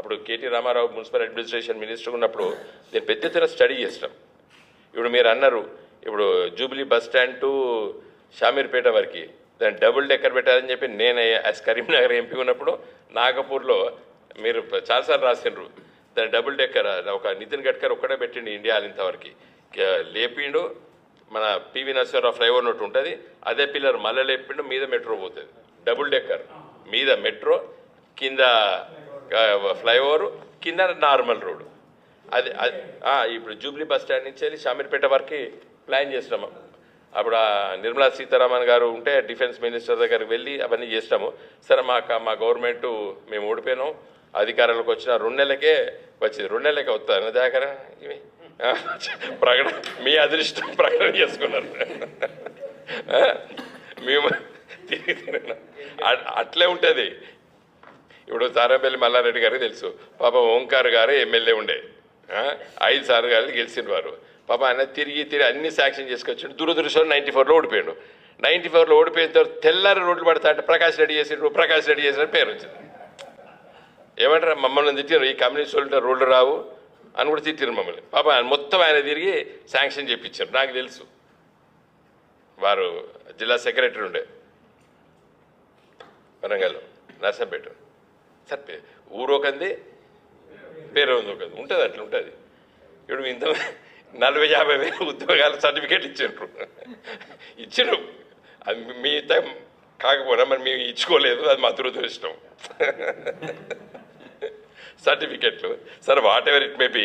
అప్పుడు K T Rama Rao municipal administration minister ఉన్నప్పుడు నేను పెద్ద ఎత్తున స్టడీ చేసినాం. ఇప్పుడు మీరు అన్నారు ఇప్పుడు Jubilee bus stand to Shamirpet వరకు దాన్ని డబుల్ డెక్కర్ పెట్టాలని చెప్పి నేను యాజ్ కరీంనగర్ ఎంపీ ఉన్నప్పుడు నాగపూర్లో మీరు చాలాసార్లు రాసిండ్రు దాన్ని డబుల్ డెక్కర్ ఒక నితిన్ గడ్కరీ ఒక్కడే పెట్టిండు ఇండియా ఇంతవరకు లేపిండు. మన పివి నరసింహారావు ఫ్లైఓవర్ నోట్ ఉంటుంది, అదే పిల్లర్ మళ్ళీ లేపిండు, మీద మెట్రో పోతుంది. డబుల్ డెక్కర్ మీద మెట్రో, కింద ఫ్లైఓవర్, కింద నార్మల్ రోడ్. అది ఇప్పుడు జూబ్లీ బస్ స్టాండ్ నుంచి వెళ్ళి షామీర్పేట వరకు ప్లాన్ చేసినాము. అప్పుడు నిర్మలా సీతారామన్ గారు ఉంటే డిఫెన్స్ మినిస్టర్ దగ్గరికి వెళ్ళి అవన్నీ చేసినాము. సరే మా గవర్నమెంట్ మేము ఓడిపోయినాం, అధికారంలోకి వచ్చిన 2 నెలలకే వచ్చింది. 2 నెలలకే వస్తుంది అన్నదాకర ఇవి ప్రకటన, మీ అదృష్టం ప్రకటన చేసుకున్నారు. మేము అట్లే ఉంటుంది. ఇప్పుడు సారంపల్లి మల్లారెడ్డి గారికి తెలుసు, పాప ఓంకార్ గారు ఎమ్మెల్యే ఉండే 5 సార్లు గారు గెలిచిన వారు. పాప ఆయన తిరిగి అన్ని శాంక్షన్ చేసుకొచ్చిండు. దురదృష్టం 94లో ఓడిపోయాడు. 94లో ఓడిపోయిన తర్వాత తెల్లారి రోడ్లు పడతా అంటే ప్రకాష్ రెడ్డి చేసిన పేరు వచ్చింది. ఏమంటారు, మమ్మల్ని తిట్టారు, ఈ కమ్యూనిస్ట్ వాళ్ళు రోడ్లు రావు అని కూడా తిట్టారు మమ్మల్ని. పాప మొత్తం ఆయన తిరిగి శాంక్షన్ చేయించారు. నాకు తెలుసు, వారు జిల్లా సెక్రటరీ ఉండే వరంగల్ నర్సంపేట. సరే ఊరొకంది పేరు ఒకది ఉంటుంది, అట్లా ఉంటుంది. ఇప్పుడు ఇంత 40-50 వేలు ఉద్యోగాల సర్టిఫికేట్ ఇచ్చిండ్రు. అది మీ కాకపోయినా మరి మేము ఇచ్చుకోలేదు, అది మా దురదృష్టం. సర్టిఫికెట్లు సరే what ever it may be.